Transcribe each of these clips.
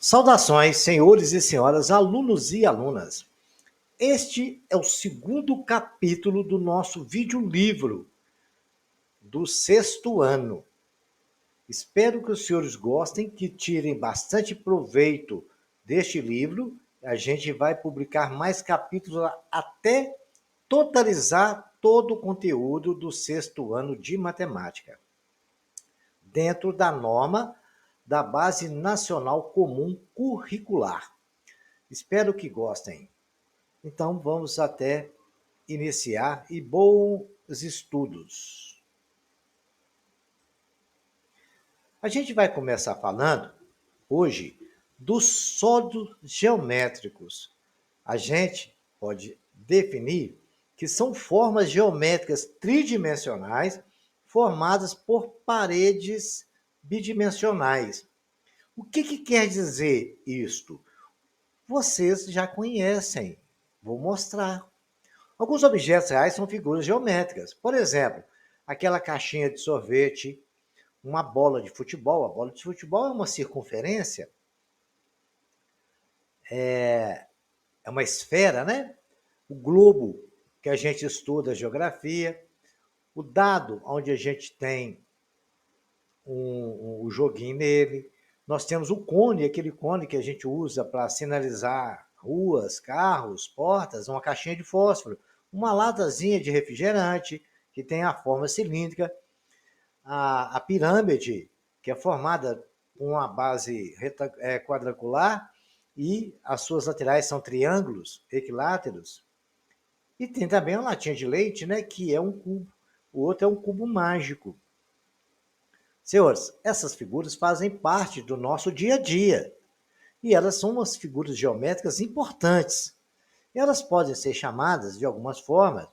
Saudações, senhores e senhoras, alunos e alunas. Este é o segundo capítulo do nosso videolivro do sexto ano. Espero que os senhores gostem, que tirem bastante proveito deste livro. A gente vai publicar mais capítulos até totalizar todo o conteúdo do sexto ano de matemática, dentro da norma da Base Nacional Comum Curricular. Espero que gostem. Então, vamos até iniciar e bons estudos. A gente vai começar falando hoje dos sólidos geométricos. A gente pode definir que são formas geométricas tridimensionais formadas por paredes bidimensionais. O que quer dizer isto? Vocês já conhecem. Vou mostrar. Alguns objetos reais são figuras geométricas. Por exemplo, aquela caixinha de sorvete, uma bola de futebol. A bola de futebol é uma circunferência, é uma esfera, né? O globo, que a gente estuda geografia. O dado, onde a gente tem um joguinho nele. Nós temos o cone, aquele cone que a gente usa para sinalizar ruas, carros, portas, uma caixinha de fósforo, uma latazinha de refrigerante, que tem a forma cilíndrica, a pirâmide, que é formada com uma base quadrangular e as suas laterais são triângulos equiláteros. E tem também a latinha de leite, né, que é um cubo. O outro é um cubo mágico. Senhores, essas figuras fazem parte do nosso dia a dia e elas são umas figuras geométricas importantes. Elas podem ser chamadas de algumas formas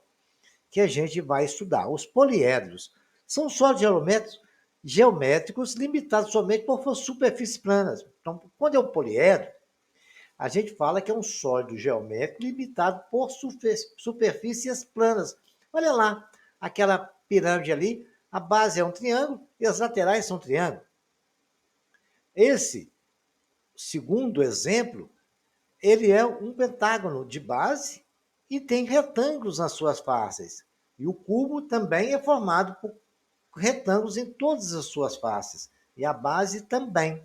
que a gente vai estudar. Os poliedros são sólidos geométricos limitados somente por superfícies planas. Então, quando é um poliedro, a gente fala que é um sólido geométrico limitado por superfícies planas. Olha lá, aquela pirâmide ali, a base é um triângulo e as laterais são triângulos. Esse segundo exemplo, ele é um pentágono de base e tem retângulos nas suas faces. E o cubo também é formado por retângulos em todas as suas faces. E a base também.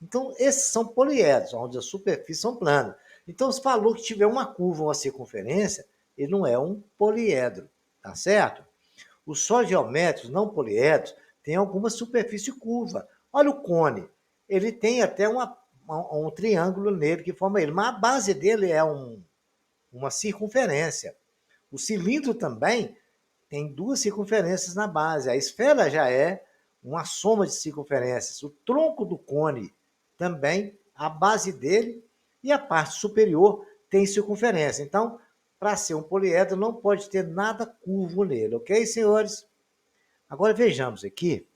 Então, esses são poliedros, onde as superfícies são planas. Então, se falou que tiver uma curva ou uma circunferência, ele não é um poliedro, tá certo? Os sólidos geométricos não poliedros têm alguma superfície curva. Olha o cone, ele tem até um triângulo nele que forma ele, mas a base dele é uma circunferência. O cilindro também tem duas circunferências na base. A esfera já é uma soma de circunferências. O tronco do cone também, a base dele e a parte superior tem circunferência. Então, para ser um poliedro, não pode ter nada curvo nele, ok, senhores? Agora vejamos aqui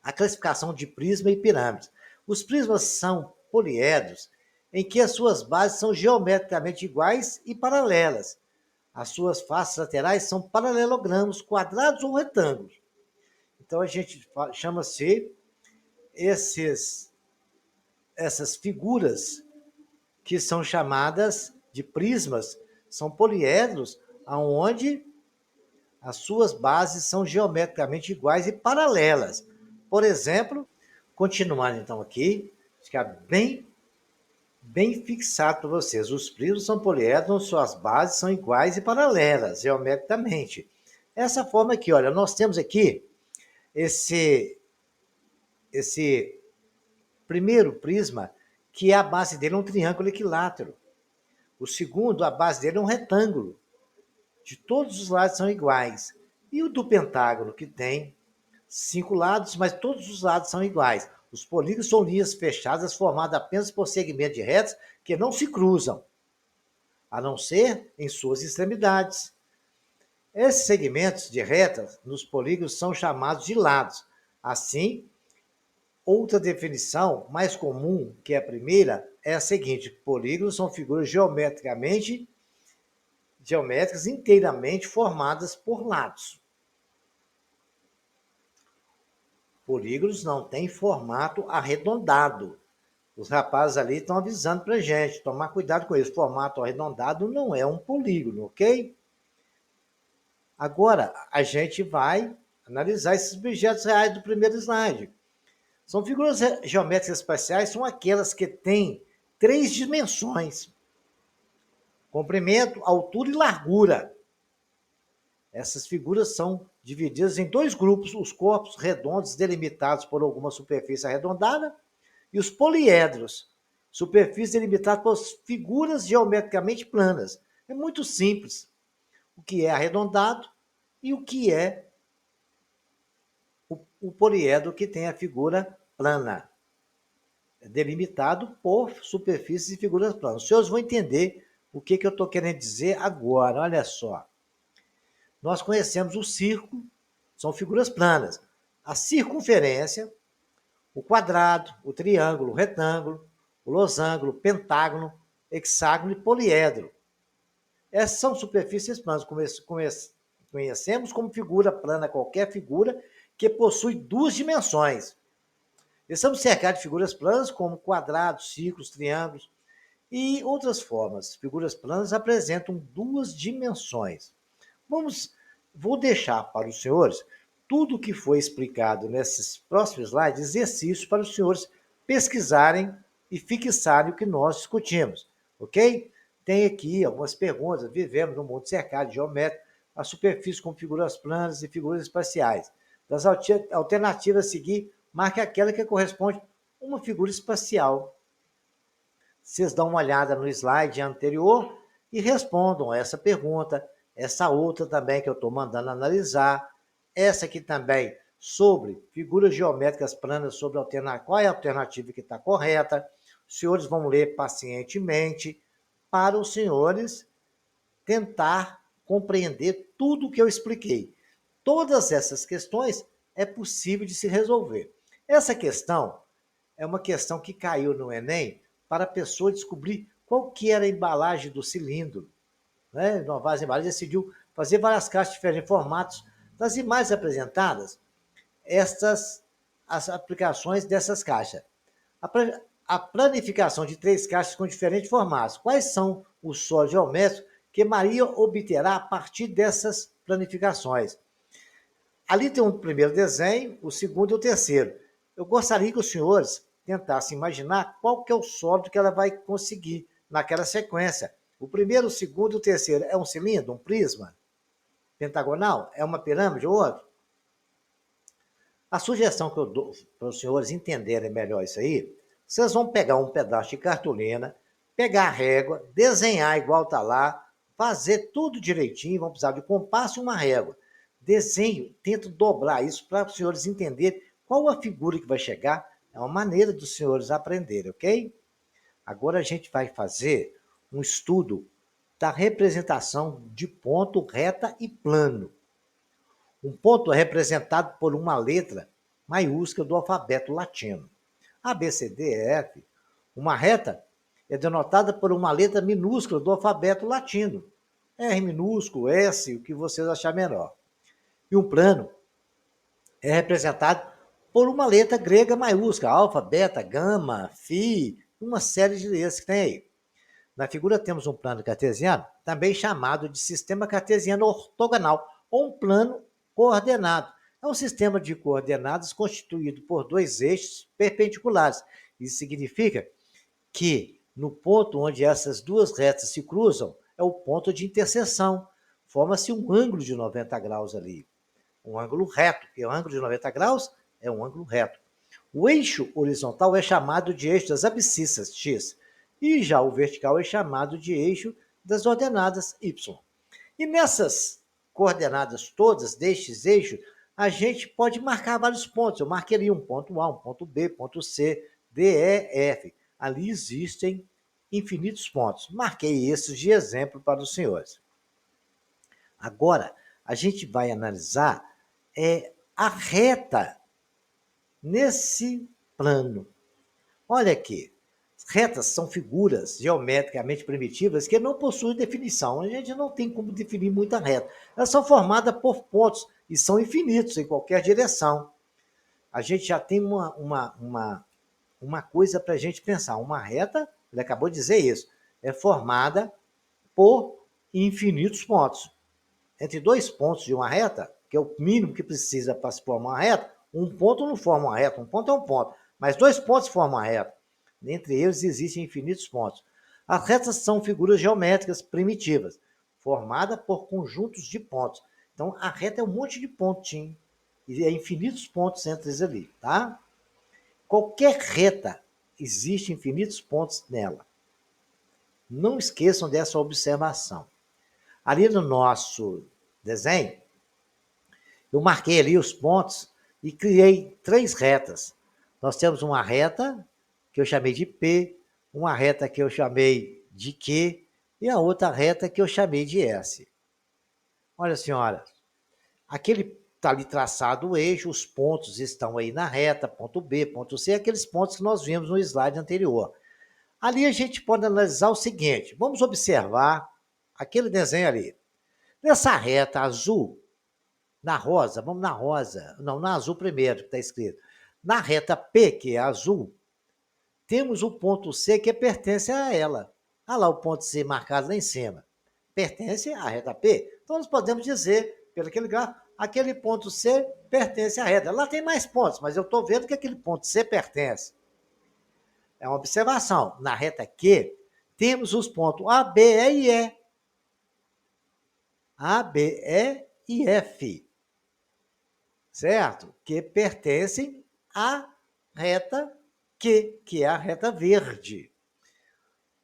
a classificação de prisma e pirâmides. Os prismas são poliedros em que as suas bases são geometricamente iguais e paralelas. As suas faces laterais são paralelogramos, quadrados ou retângulos. Então a gente chama-se essas figuras que são chamadas de prismas, são poliedros aonde as suas bases são geometricamente iguais e paralelas. Por exemplo, continuando então aqui, ficar bem fixado para vocês. Os prismas são poliedros, suas bases são iguais e paralelas, geometricamente. Essa forma aqui, olha, nós temos aqui esse primeiro prisma, que a base dele é um triângulo equilátero. O segundo, a base dele é um retângulo. De todos os lados são iguais. E o do pentágono, que tem 5 lados, mas todos os lados são iguais. Os polígonos são linhas fechadas formadas apenas por segmentos de retas que não se cruzam, a não ser em suas extremidades. Esses segmentos de retas nos polígonos são chamados de lados. Assim, outra definição mais comum que a primeira é a seguinte: polígonos são figuras geométricas inteiramente formadas por lados. Polígonos não têm formato arredondado. Os rapazes ali estão avisando para a gente, tomar cuidado com isso. Formato arredondado não é um polígono, ok? Agora, a gente vai analisar esses objetos reais do primeiro slide. São figuras geométricas espaciais, são aquelas que têm 3 dimensões: comprimento, altura e largura. Essas figuras são divididas em 2 grupos: os corpos redondos delimitados por alguma superfície arredondada e os poliedros, superfície delimitada por figuras geometricamente planas. É muito simples o que é arredondado e o que é o poliedro, que tem a figura plana, delimitado por superfícies e figuras planas. Os senhores vão entender o que eu estou querendo dizer agora. Olha só. Nós conhecemos o círculo, são figuras planas. A circunferência, o quadrado, o triângulo, o retângulo, o losango, pentágono, hexágono e poliedro. Essas são superfícies planas. Conhecemos como figura plana qualquer figura que possui 2 dimensões. Estamos cercados de figuras planas como quadrados, círculos, triângulos e outras formas. Figuras planas apresentam 2 dimensões. Vou deixar para os senhores tudo o que foi explicado nesses próximos slides, exercícios para os senhores pesquisarem e fixarem o que nós discutimos, ok? Tem aqui algumas perguntas. Vivemos num mundo cercado de geométrico, a superfície com figuras planas e figuras espaciais. Das alternativas a seguir, marque aquela que corresponde a uma figura espacial. Vocês dão uma olhada no slide anterior e respondam essa pergunta, essa outra também que eu estou mandando analisar, essa aqui também sobre figuras geométricas planas, sobre qual é a alternativa que está correta. Os senhores vão ler pacientemente para os senhores tentar compreender tudo o que eu expliquei. Todas essas questões é possível de se resolver. Essa questão é uma questão que caiu no Enem para a pessoa descobrir qual que era a embalagem do cilindro. Né? Inovar as embalagens, decidiu fazer várias caixas diferentes, formatos. Das imagens apresentadas, as aplicações dessas caixas. A planificação de 3 caixas com diferentes formatos. Quais são os sólidos geométricos que Maria obterá a partir dessas planificações? Ali tem um primeiro desenho, o segundo e o terceiro. Eu gostaria que os senhores tentassem imaginar qual que é o sólido que ela vai conseguir naquela sequência. O primeiro, o segundo e o terceiro é um cilindro, um prisma pentagonal? É uma pirâmide ou outro? A sugestão que eu dou para os senhores entenderem melhor isso aí, vocês vão pegar um pedaço de cartolina, pegar a régua, desenhar igual está lá, fazer tudo direitinho, vão precisar de compasso e uma régua. Desenho, tento dobrar isso para os senhores entenderem qual a figura que vai chegar. É uma maneira dos senhores aprenderem, ok? Agora a gente vai fazer um estudo da representação de ponto, reta e plano. Um ponto é representado por uma letra maiúscula do alfabeto latino. A, B, C, D, E, F. Uma reta é denotada por uma letra minúscula do alfabeto latino. R minúsculo, S, o que vocês acharem menor. E um plano é representado por uma letra grega maiúscula, alfa, beta, gama, fi, uma série de letras que tem aí. Na figura temos um plano cartesiano, também chamado de sistema cartesiano ortogonal, ou um plano coordenado. É um sistema de coordenadas constituído por 2 eixos perpendiculares. Isso significa que no ponto onde essas 2 retas se cruzam é o ponto de interseção. Forma-se um ângulo de 90 graus ali. Um ângulo reto, porque o ângulo de 90 graus é um ângulo reto. O eixo horizontal é chamado de eixo das abscissas, x, e já o vertical é chamado de eixo das ordenadas, y. E nessas coordenadas todas destes eixos, a gente pode marcar vários pontos. Eu marquei ali um ponto A, um ponto B, ponto C, D, E, F. Ali existem infinitos pontos. Marquei esses de exemplo para os senhores. Agora, a gente vai analisar a reta nesse plano. Olha aqui, retas são figuras geometricamente primitivas que não possuem definição. A gente não tem como definir muita reta. Elas são formadas por pontos e são infinitos em qualquer direção. A gente já tem uma uma coisa para a gente pensar. Uma reta, ele acabou de dizer isso, é formada por infinitos pontos. Entre dois pontos de uma reta, que é o mínimo que precisa para se formar uma reta, um ponto não forma uma reta, um ponto é um ponto, mas dois pontos formam uma reta. Entre eles existem infinitos pontos. As retas são figuras geométricas primitivas, formadas por conjuntos de pontos. Então, a reta é um monte de pontinho, e é infinitos pontos entre eles ali, tá? Qualquer reta, existe infinitos pontos nela. Não esqueçam dessa observação. Ali no nosso desenho, eu marquei ali os pontos e criei 3 retas. Nós temos uma reta que eu chamei de P, uma reta que eu chamei de Q e a outra reta que eu chamei de S. Olha, senhora, aquele está ali traçado o eixo, os pontos estão aí na reta, ponto B, ponto C, aqueles pontos que nós vimos no slide anterior. Ali a gente pode analisar o seguinte, vamos observar aquele desenho ali. Nessa reta azul, na rosa, vamos na rosa, não, na azul primeiro, que está escrito. Na reta P, que é azul, temos o ponto C que pertence a ela. Olha lá o ponto C marcado lá em cima. Pertence à reta P. Então, nós podemos dizer, pelo aquele gráfico, aquele ponto C pertence à reta. Lá tem mais pontos, mas eu estou vendo que aquele ponto C pertence. É uma observação. Na reta Q, temos os pontos A, B, E e E. A, B, E e F. Certo? Que pertencem à reta Q, que é a reta verde.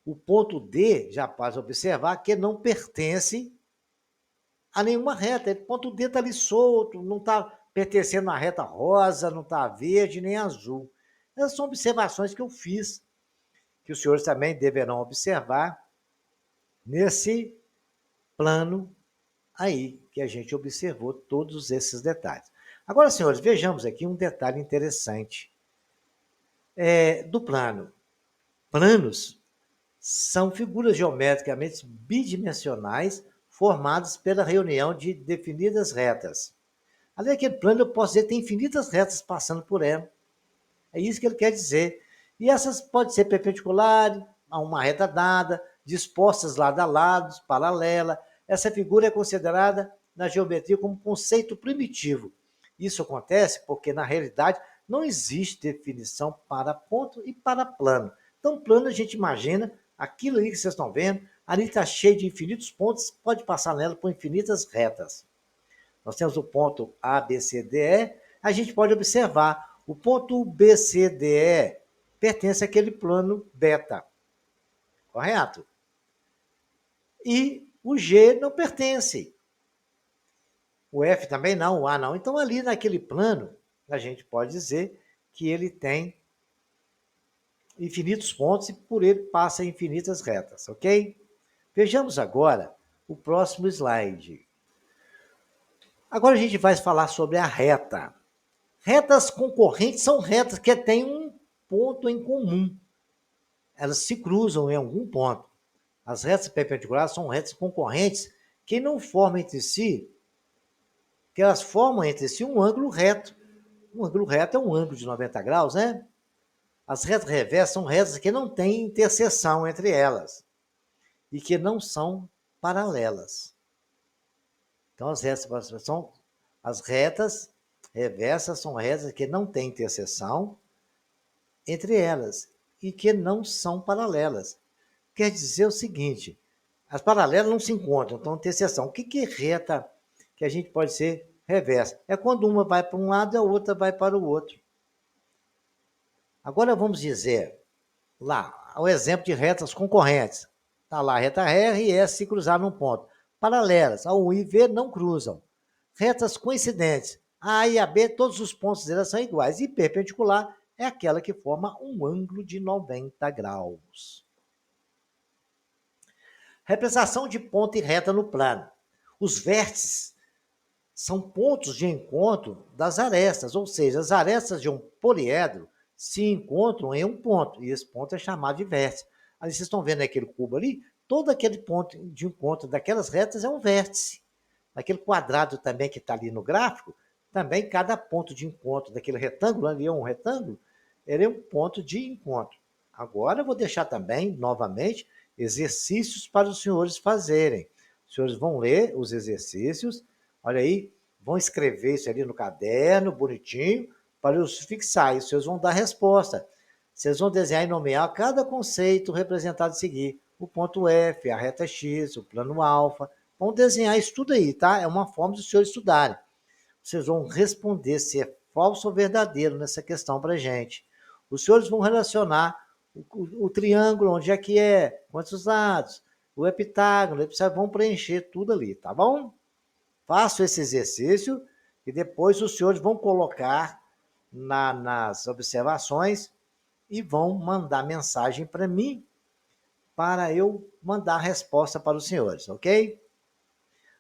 O ponto D, já pode observar, que não pertence a nenhuma reta. O ponto D está ali solto, não está pertencendo à reta rosa, não está verde nem azul. Essas são observações que eu fiz, que os senhores também deverão observar nesse plano aí, que a gente observou todos esses detalhes. Agora, senhores, vejamos aqui um detalhe interessante do plano. Planos são figuras geometricamente bidimensionais formadas pela reunião de definidas retas. Além daquele plano, eu posso dizer que tem infinitas retas passando por ela. É isso que ele quer dizer. E essas podem ser perpendiculares a uma reta dada, dispostas lado a lado, paralela. Essa figura é considerada na geometria como um conceito primitivo. Isso acontece porque, na realidade, não existe definição para ponto e para plano. Então, plano a gente imagina aquilo ali que vocês estão vendo, ali está cheio de infinitos pontos, pode passar nela por infinitas retas. Nós temos o ponto A, B, C, D, E. A gente pode observar, o ponto B, C, D, E pertence àquele plano beta, correto? E o G não pertence. O F também não, o A não. Então, ali naquele plano, a gente pode dizer que ele tem infinitos pontos e por ele passa infinitas retas, ok? Vejamos agora o próximo slide. Agora a gente vai falar sobre a reta. Retas concorrentes são retas que têm um ponto em comum. Elas se cruzam em algum ponto. As retas perpendiculares são retas concorrentes que não formam entre si, que elas formam entre si um ângulo reto. Um ângulo reto é um ângulo de 90 graus, né? As retas reversas são retas que não têm interseção entre elas e que não são paralelas. Então, as retas reversas são retas que não têm interseção entre elas e que não são paralelas. Quer dizer o seguinte, as paralelas não se encontram, então tem interseção. O que é reta que a gente pode ser reversa? É quando uma vai para um lado e a outra vai para o outro. Agora vamos dizer lá, o exemplo de retas concorrentes. Está lá, reta R e S se cruzar num ponto. Paralelas, a U e V não cruzam. Retas coincidentes, a e a B, todos os pontos delas são iguais. E perpendicular é aquela que forma um ângulo de 90 graus. Representação de ponto e reta no plano. Os vértices são pontos de encontro das arestas, ou seja, as arestas de um poliedro se encontram em um ponto, e esse ponto é chamado de vértice. Ali vocês estão vendo aquele cubo ali? Todo aquele ponto de encontro daquelas retas é um vértice. Aquele quadrado também que está ali no gráfico, também cada ponto de encontro daquele retângulo, ali é um retângulo, ele é um ponto de encontro. Agora eu vou deixar também, novamente, exercícios para os senhores fazerem. Os senhores vão ler os exercícios, olha aí, vão escrever isso ali no caderno, bonitinho, para os fixar. E os senhores vão dar resposta. Vocês vão desenhar e nomear cada conceito representado a seguir. O ponto F, a reta X, o plano alfa. Vão desenhar isso tudo aí, tá? É uma forma dos senhores estudarem. Vocês vão responder se é falso ou verdadeiro nessa questão para a gente. Os senhores vão relacionar o triângulo, onde é que é, quantos lados, o heptágono, vocês vão preencher tudo ali, tá bom? Faço esse exercício e depois os senhores vão colocar nas observações e vão mandar mensagem para mim para eu mandar a resposta para os senhores, ok?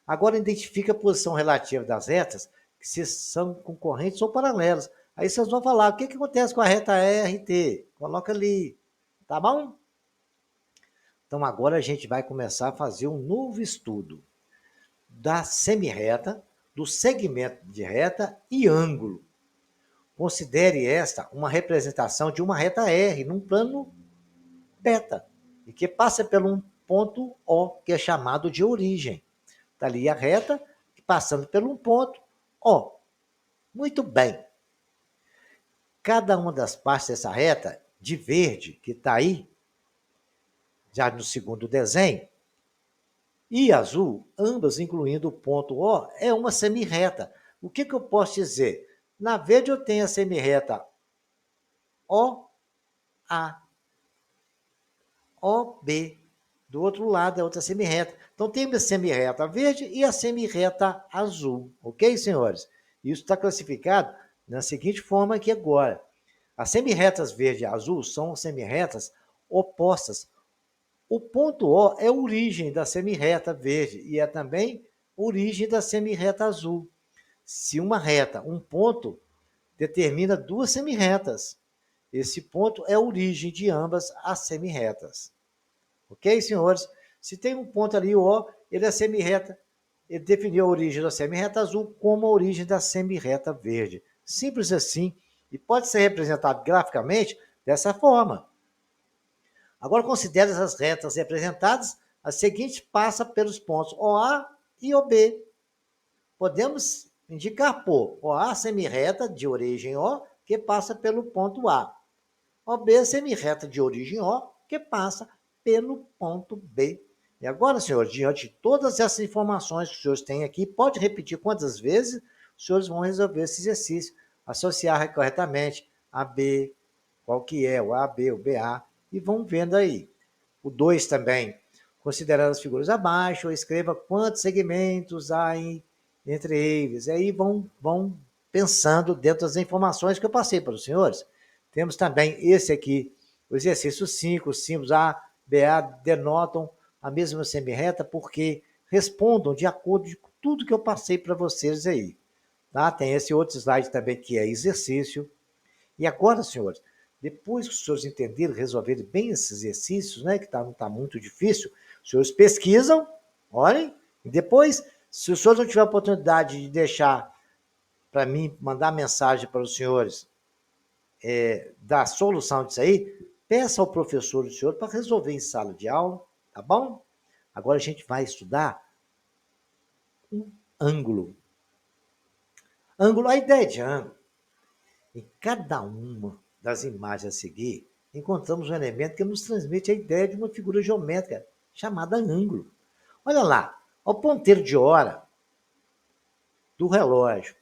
Agora identifica a posição relativa das retas, que se são concorrentes ou paralelas. Aí vocês vão falar, o que acontece com a reta RT? Coloca ali, tá bom? Então agora a gente vai começar a fazer um novo estudo da semirreta, do segmento de reta e ângulo. Considere esta uma representação de uma reta R num plano beta, e que passa por um ponto O, que é chamado de origem. Está ali a reta, passando por um ponto O. Muito bem. Cada uma das partes dessa reta, de verde, que está aí, já no segundo desenho, e azul, ambas incluindo o ponto O, é uma semirreta. O que eu posso dizer? Na verde eu tenho a semirreta OA, OB. Do outro lado é outra semirreta. Então tem a semirreta verde e a semirreta azul. Ok, senhores? Isso está classificado da seguinte forma aqui agora. As semirretas verde e azul são semirretas opostas. O ponto O é a origem da semirreta verde e é também a origem da semirreta azul. Se uma reta, um ponto, determina duas semirretas, esse ponto é a origem de ambas as semirretas. Ok, senhores? Se tem um ponto ali, o O, ele é semirreta, ele definiu a origem da semirreta azul como a origem da semirreta verde. Simples assim. E pode ser representado graficamente dessa forma. Agora considere as retas representadas. A seguinte passa pelos pontos OA e OB. Podemos indicar por OA semirreta de origem O, que passa pelo ponto A. OB semirreta de origem O, que passa pelo ponto B. E agora, senhores, diante de todas essas informações que os senhores têm aqui, pode repetir quantas vezes os senhores vão resolver esse exercício. Associar corretamente a B, qual que é o AB, o BA, e vão vendo aí. O 2 também, considerando as figuras abaixo, escreva quantos segmentos há entre eles. E aí vão pensando dentro das informações que eu passei para os senhores. Temos também esse aqui, o exercício 5, os símbolos A, BA denotam a mesma semirreta porque respondam de acordo com tudo que eu passei para vocês aí. Tá? Tem esse outro slide também que é exercício. E agora, senhores, depois que os senhores entenderem, resolverem bem esses exercícios, né, que não está muito difícil, os senhores pesquisam, olhem, e depois, se os senhores não tiverem a oportunidade de deixar para mim, mandar mensagem para os senhores da solução disso aí, peça ao professor do senhor para resolver em sala de aula, tá bom? Agora a gente vai estudar um ângulo. Ângulo, a ideia de ângulo. Em cada uma das imagens a seguir, encontramos um elemento que nos transmite a ideia de uma figura geométrica chamada ângulo. Olha lá, o ponteiro de hora do relógio.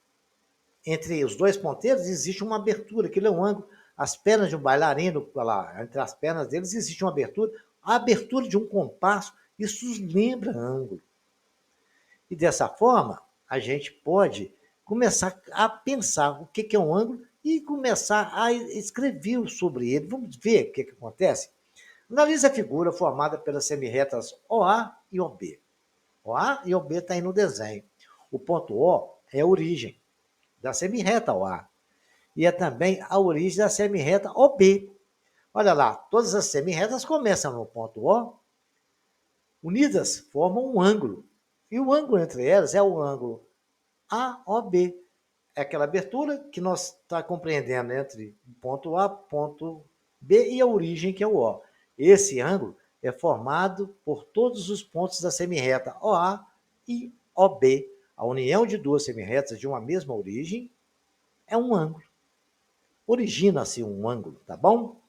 Entre os dois ponteiros existe uma abertura, aquilo é um ângulo. As pernas de um bailarino, lá, entre as pernas deles existe uma abertura. A abertura de um compasso, isso nos lembra ângulo. E dessa forma, a gente pode começar a pensar o que é um ângulo e começar a escrever sobre ele. Vamos ver o que acontece? Analise a figura formada pelas semirretas OA e OB. OA e OB está aí no desenho. O ponto O é a origem da semirreta OA. E é também a origem da semirreta OB. Olha lá, todas as semirretas começam no ponto O, unidas formam um ângulo. E o ângulo entre elas é o ângulo AOB. é aquela abertura que nós está compreendendo entre o ponto A, ponto B e a origem, que é o O. Esse ângulo é formado por todos os pontos da semirreta OA e OB. A união de duas semirretas de uma mesma origem é um ângulo. Origina-se um ângulo, tá bom?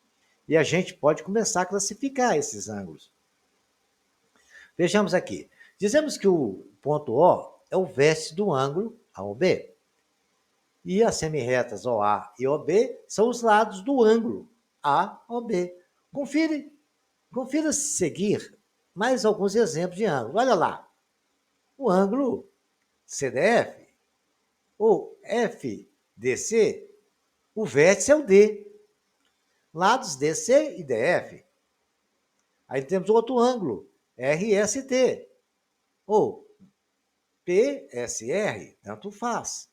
E a gente pode começar a classificar esses ângulos. Vejamos aqui. Dizemos que o ponto O é o vértice do ângulo AOB. E as semirretas OA e OB são os lados do ângulo AOB. Confira seguir mais alguns exemplos de ângulo. Olha lá. O ângulo CDF ou FDC, o vértice é o D. Lados DC e DF. Aí temos outro ângulo, RST ou PSR, tanto faz.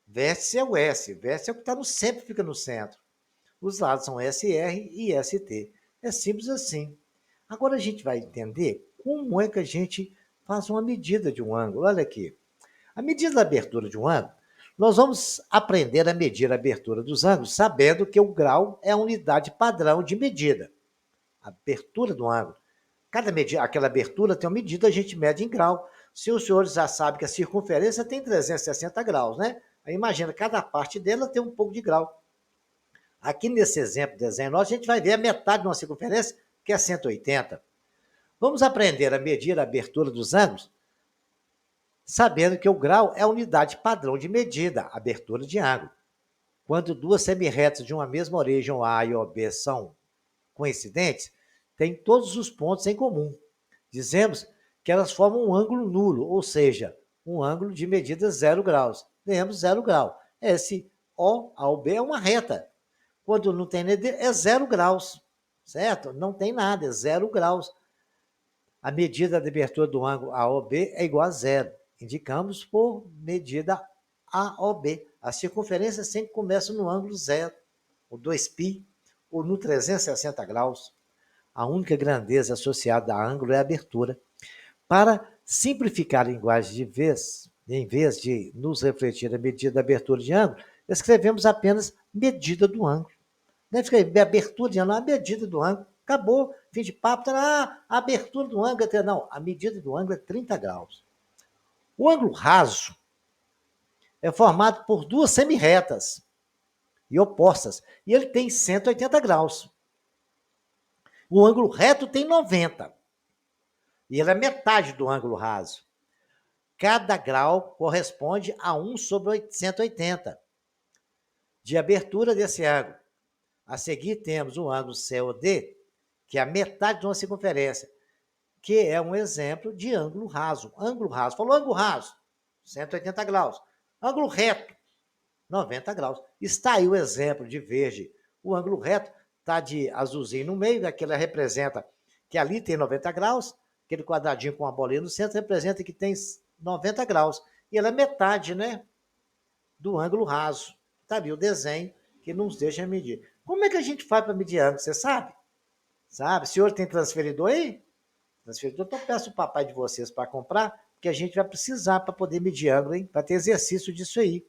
Vértice é o S, vértice é o que está no centro, fica no centro. Os lados são SR e ST. É simples assim. Agora a gente vai entender como é que a gente faz uma medida de um ângulo. Olha aqui. A medida da abertura de um ângulo, nós vamos aprender a medir a abertura dos ângulos, sabendo que o grau é a unidade padrão de medida. A abertura do ângulo. Aquela abertura tem uma medida, a gente mede em grau. Se os senhores já sabem que a circunferência tem 360 graus, né? Aí imagina, cada parte dela tem um pouco de grau. Aqui nesse exemplo de desenho nosso, a gente vai ver a metade de uma circunferência, que é 180. Vamos aprender a medir a abertura dos ângulos, sabendo que o grau é a unidade padrão de medida, abertura de ângulo. Quando duas semirretas de uma mesma origem, o A e o B, são coincidentes, têm todos os pontos em comum. Dizemos que elas formam um ângulo nulo, ou seja, um ângulo de medida 0 graus. Temos 0 grau. Esse O ao B é uma reta. Quando não tem nada, é 0 graus, certo? Não tem nada, é 0 graus. A medida da abertura do ângulo AOB é igual a zero. Indicamos por medida AOB. A circunferência sempre começa no ângulo zero, o 2π, ou no 360 graus. A única grandeza associada a ângulo é a abertura. Para simplificar a linguagem em vez de nos refletir a medida da abertura de ângulo, escrevemos apenas medida do ângulo. Não é escrever abertura de ângulo, a medida do ângulo. Acabou, fim de papo, a abertura do ângulo é... Não, a medida do ângulo é 30 graus. O ângulo raso é formado por duas semirretas e opostas, e ele tem 180 graus. O ângulo reto tem 90, e ele é metade do ângulo raso. Cada grau corresponde a 1 sobre 180 de abertura desse ângulo. A seguir temos o ângulo COD, que é a metade de uma circunferência, que é um exemplo de ângulo raso. Ângulo raso. Falou ângulo raso, 180 graus. Ângulo reto, 90 graus. Está aí o exemplo de verde. O ângulo reto está de azulzinho no meio, aquela representa que ali tem 90 graus, aquele quadradinho com a bolinha no centro representa que tem 90 graus. E ela é metade, né, do ângulo raso. Está ali o desenho que nos deixa medir. Como é que a gente faz para medir ângulo? Você sabe? Sabe? O senhor tem transferidor aí? Transferidor, então peço o papai de vocês para comprar, que a gente vai precisar para poder medir ângulo, hein? Para ter exercício disso aí.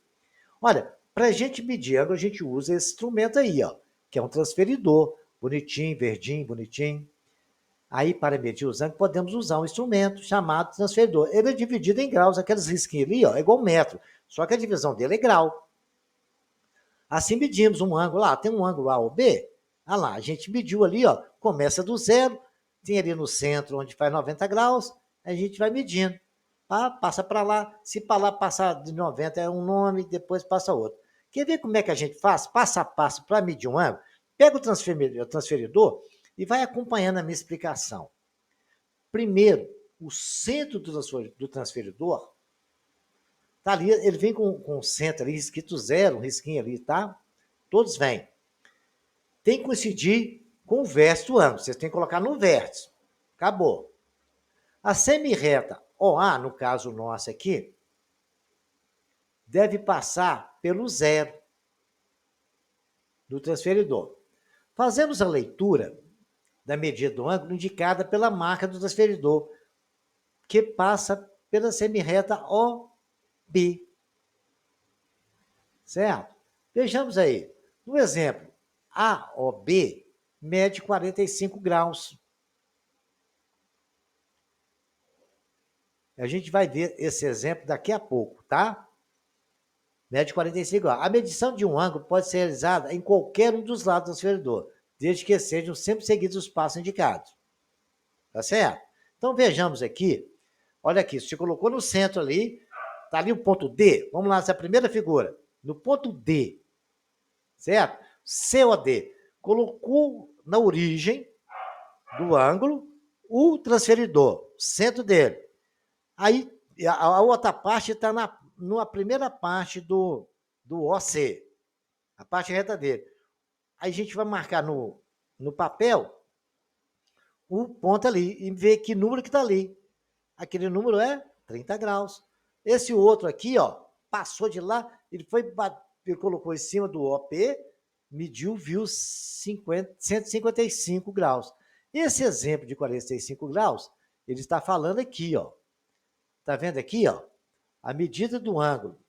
Olha, para a gente medir ângulo, a gente usa esse instrumento aí, ó, que é um transferidor, bonitinho, verdinho, bonitinho. Aí, para medir os ângulos, podemos usar um instrumento chamado transferidor. Ele é dividido em graus, aqueles risquinhos ali, ó, é igual metro, só que a divisão dele é grau. Assim medimos um ângulo lá, tem um ângulo A ou B, olha lá, a gente mediu ali, ó, começa do zero, tem ali no centro onde faz 90 graus, a gente vai medindo. Passa para lá, se para lá passar de 90 é um nome, depois passa outro. Quer ver como é que a gente faz, passo a passo, para medir um ângulo? Pega o transferidor e vai acompanhando a minha explicação. Primeiro, o centro do transferidor tá ali, ele vem com o centro ali, escrito zero, um risquinho ali, tá? Todos vêm. Tem que coincidir com o vértice do ângulo. Vocês têm que colocar no vértice. Acabou. A semirreta OA, no caso nosso aqui, deve passar pelo zero do transferidor. Fazemos a leitura da medida do ângulo indicada pela marca do transferidor, que passa pela semirreta OB. certo? Vejamos aí. No exemplo, AOB mede 45 graus. A gente vai ver esse exemplo daqui a pouco, tá? Mede 45 graus. A medição de um ângulo pode ser realizada em qualquer um dos lados do transferidor, desde que sejam sempre seguidos os passos indicados. Tá certo? Então vejamos aqui. Olha aqui, você colocou no centro ali, tá ali o ponto D. Vamos lá, essa é a primeira figura. No ponto D, certo? COD. Colocou na origem do ângulo o transferidor, centro dele. Aí a outra parte está na primeira parte do OC, a parte reta dele. Aí a gente vai marcar no papel o ponto ali e ver que número que está ali. Aquele número é 30 graus. Esse outro aqui, ó, passou de lá, ele colocou em cima do OP, mediu, viu 155 graus. Esse exemplo de 45 graus, ele está falando aqui, ó. Tá vendo aqui, ó? A medida do ângulo.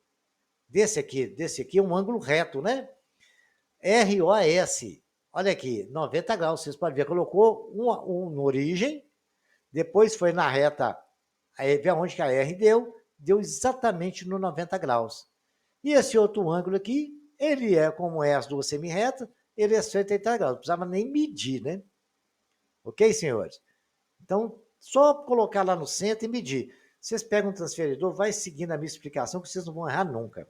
Desse aqui é um ângulo reto, né? ROS. Olha aqui, 90 graus, vocês podem ver. Colocou na origem, depois foi na reta, aí vê onde que a R deu exatamente no 90 graus. E esse outro ângulo aqui, ele é como é as duas semi-retas, ele é 180 graus. Não precisava nem medir, né? Ok, senhores? Então, só colocar lá no centro e medir. Vocês pegam um transferidor, vai seguindo a minha explicação, que vocês não vão errar nunca.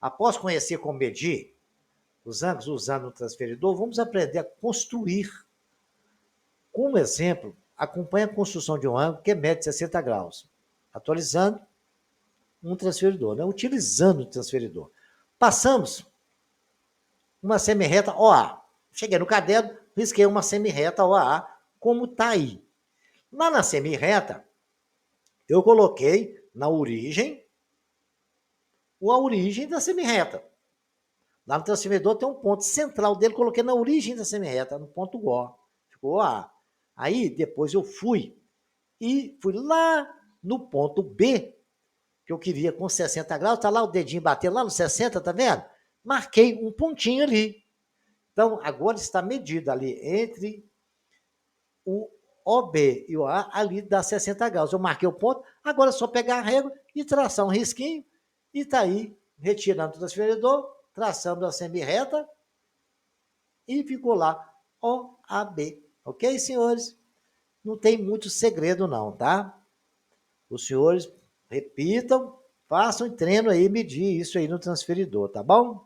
Após conhecer como medir os ângulos usando o transferidor, vamos aprender a construir. Como exemplo, acompanhe a construção de um ângulo que mede 60 graus, atualizando um transferidor, né? Utilizando o transferidor. Passamos uma semi-reta OA. Cheguei no caderno, risquei uma semi-reta OA, como está aí. Lá na semi-reta, eu coloquei na origem a origem da semi-reta. Lá no transferidor tem um ponto central dele, coloquei na origem da semi-reta, no ponto O. Ficou A. Aí, depois eu fui lá no ponto B, que eu queria com 60 graus, tá lá o dedinho batendo lá no 60, tá vendo? Marquei um pontinho ali. Então, agora está medido ali entre o OB e o A, ali dá 60 graus. Eu marquei o ponto, agora é só pegar a régua e traçar um risquinho, e está aí, retirando o transferidor, traçando a semi-reta, e ficou lá OAB. Ok, senhores? Não tem muito segredo não, tá? Os senhores repitam, façam treino aí, medir isso aí no transferidor, tá bom?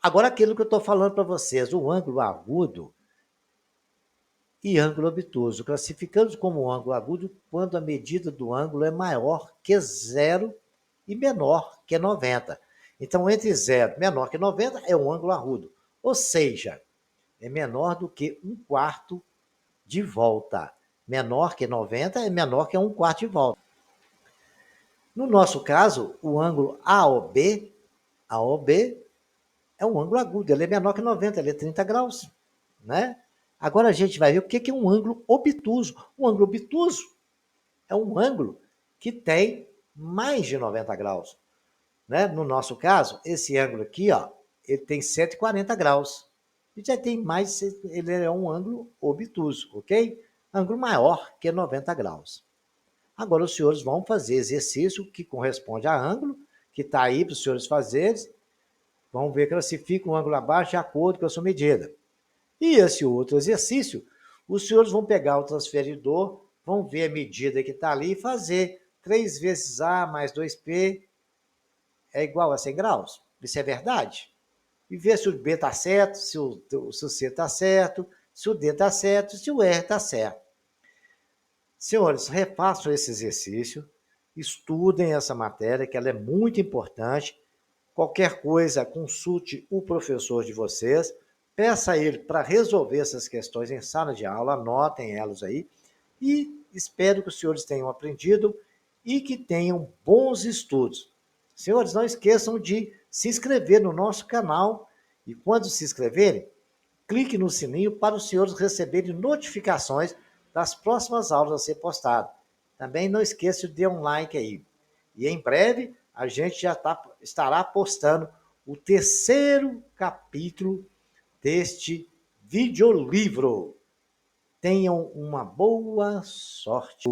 Agora aquilo que eu estou falando para vocês, o ângulo agudo e ângulo obtuso. Classificamos como ângulo agudo quando a medida do ângulo é maior que 0 e menor que 90. Então, entre 0 e menor que 90 é um ângulo agudo. Ou seja, é menor do que 1/4 de volta. Menor que 90 é menor que 1/4 de volta. No nosso caso, o ângulo AOB é um ângulo agudo, ele é menor que 90, ele é 30 graus, né? Agora a gente vai ver o que é um ângulo obtuso. Um ângulo obtuso é um ângulo que tem mais de 90 graus, né? No nosso caso, esse ângulo aqui, ó, ele tem 140 graus. E já tem mais, ele é um ângulo obtuso, ok? Ângulo maior que 90 graus. Agora os senhores vão fazer exercício que corresponde a ângulo, que está aí para os senhores fazerem. Vão ver que classifica o ângulo abaixo de acordo com a sua medida. E esse outro exercício, os senhores vão pegar o transferidor, vão ver a medida que está ali e fazer 3 vezes A mais 2P é igual a 100 graus. Isso é verdade? E ver se o B está certo, se o C está certo, se o D está certo, se o R está certo. Senhores, refaçam esse exercício, estudem essa matéria, que ela é muito importante. Qualquer coisa, consulte o professor de vocês, peça a ele para resolver essas questões em sala de aula, anotem elas aí, e espero que os senhores tenham aprendido e que tenham bons estudos. Senhores, não esqueçam de se inscrever no nosso canal e quando se inscreverem, clique no sininho para os senhores receberem notificações das próximas aulas a ser postadas. Também não esqueça de dar um like aí. E em breve a gente já estará postando o terceiro capítulo deste videolivro. Tenham uma boa sorte.